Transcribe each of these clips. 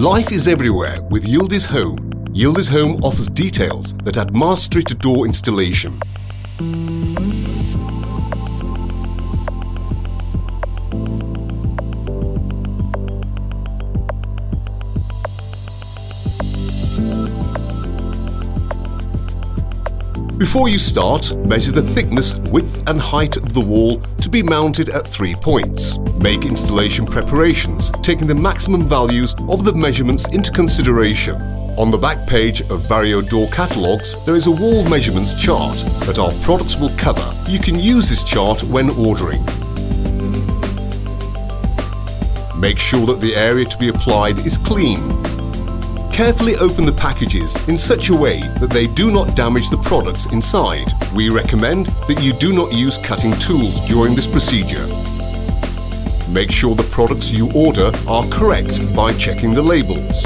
Life is everywhere with Yildiz Home. Yildiz Home offers details that add mastery to door installation. Before you start, measure the thickness, width and height of the wall to be mounted at 3 points. Make installation preparations, taking the maximum values of the measurements into consideration. On the back page of Vario door catalogues, there is a wall measurements chart that our products will cover. You can use this chart when ordering. Make sure that the area to be applied is clean. Carefully open the packages in such a way that they do not damage the products inside. We recommend that you do not use cutting tools during this procedure. Make sure the products you order are correct by checking the labels.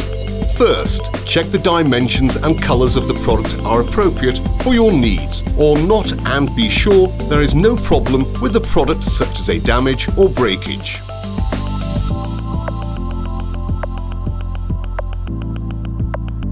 First, check the dimensions and colors of the product are appropriate for your needs or not, and be sure there is no problem with the product such as a damage or breakage.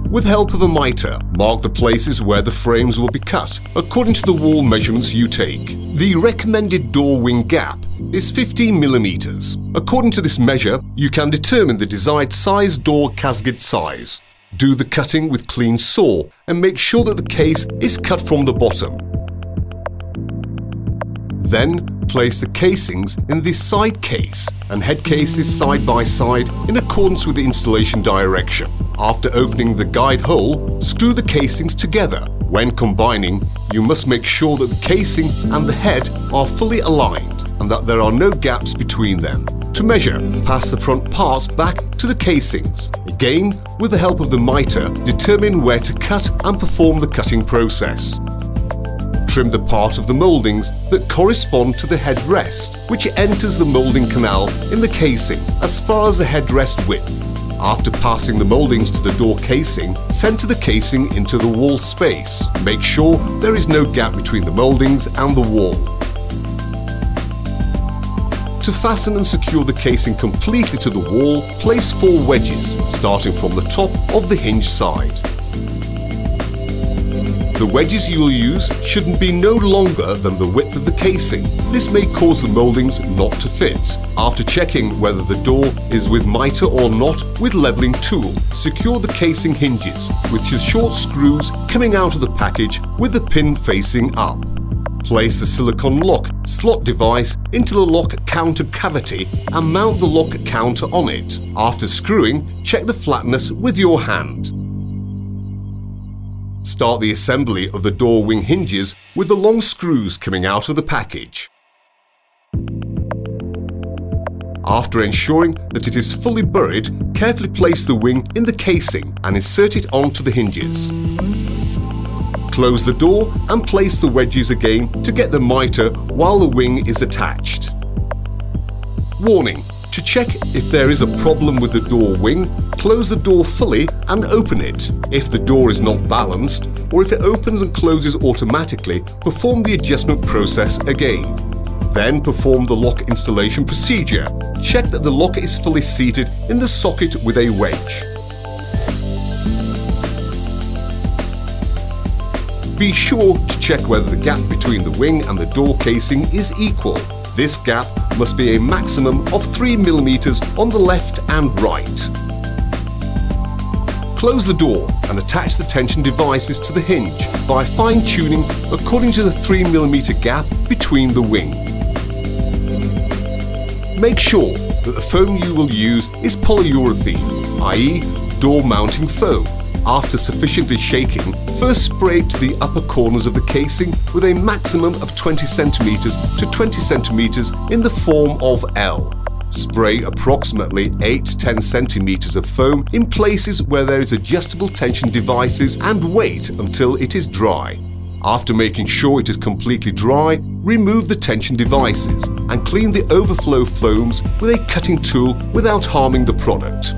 With help of a mitre, mark the places where the frames will be cut according to the wall measurements you take. The recommended door wing gap is 15 mm. According to this measure, you can determine the desired size door casket size. Do the cutting with clean saw and make sure that the case is cut from the bottom. Then place the casings in the side case and head cases side by side in accordance with the installation direction. After opening the guide hole, screw the casings together. When combining, you must make sure that the casing and the head are fully aligned and that there are no gaps between them. To measure, pass the front parts back to the casings. Again, with the help of the mitre, determine where to cut and perform the cutting process. Trim the part of the mouldings that correspond to the headrest, which enters the moulding canal in the casing as far as the headrest width. After passing the mouldings to the door casing, center the casing into the wall space. Make sure there is no gap between the mouldings and the wall. To fasten and secure the casing completely to the wall, place 4 wedges, starting from the top of the hinge side. The wedges you will use shouldn't be no longer than the width of the casing. This may cause the mouldings not to fit. After checking whether the door is with mitre or not with leveling tool, secure the casing hinges with your short screws coming out of the package with the pin facing up. Place the silicone lock slot device into the lock counter cavity and mount the lock counter on it. After screwing, check the flatness with your hand. Start the assembly of the door wing hinges with the long screws coming out of the package. After ensuring that it is fully buried, carefully place the wing in the casing and insert it onto the hinges. Close the door and place the wedges again to get the mitre while the wing is attached. Warning: to check if there is a problem with the door wing, close the door fully and open it. If the door is not balanced, or if it opens and closes automatically, perform the adjustment process again. Then perform the lock installation procedure. Check that the lock is fully seated in the socket with a wedge. Be sure to check whether the gap between the wing and the door casing is equal. This gap must be a maximum of 3 mm on the left and right. Close the door and attach the tension devices to the hinge by fine-tuning according to the 3 mm gap between the wing. Make sure that the foam you will use is polyurethane, i.e. door mounting foam. After sufficiently shaking, first spray to the upper corners of the casing with a maximum of 20 cm to 20 cm in the form of L. Spray approximately 8 to 10 cm of foam in places where there is adjustable tension devices and wait until it is dry. After making sure it is completely dry, remove the tension devices and clean the overflow foams with a cutting tool without harming the product.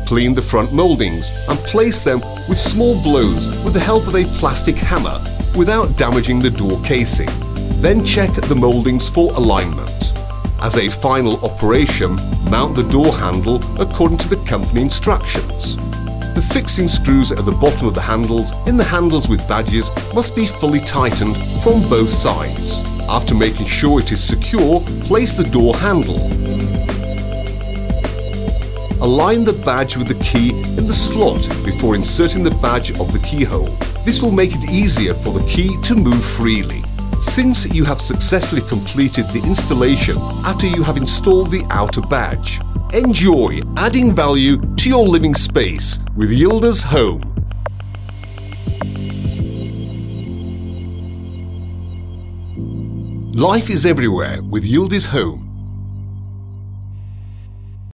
Clean the front mouldings and place them with small blows with the help of a plastic hammer without damaging the door casing. Then check the mouldings for alignment. As a final operation, mount the door handle according to the company instructions. The fixing screws at the bottom of the handles in the handles with badges must be fully tightened from both sides. After making sure it is secure, place the door handle. Align the badge with the key in the slot before inserting the badge of the keyhole. This will make it easier for the key to move freely. Since you have successfully completed the installation after you have installed the outer badge, enjoy adding value to your living space with Yildiz Home. Life is everywhere with Yildiz Home.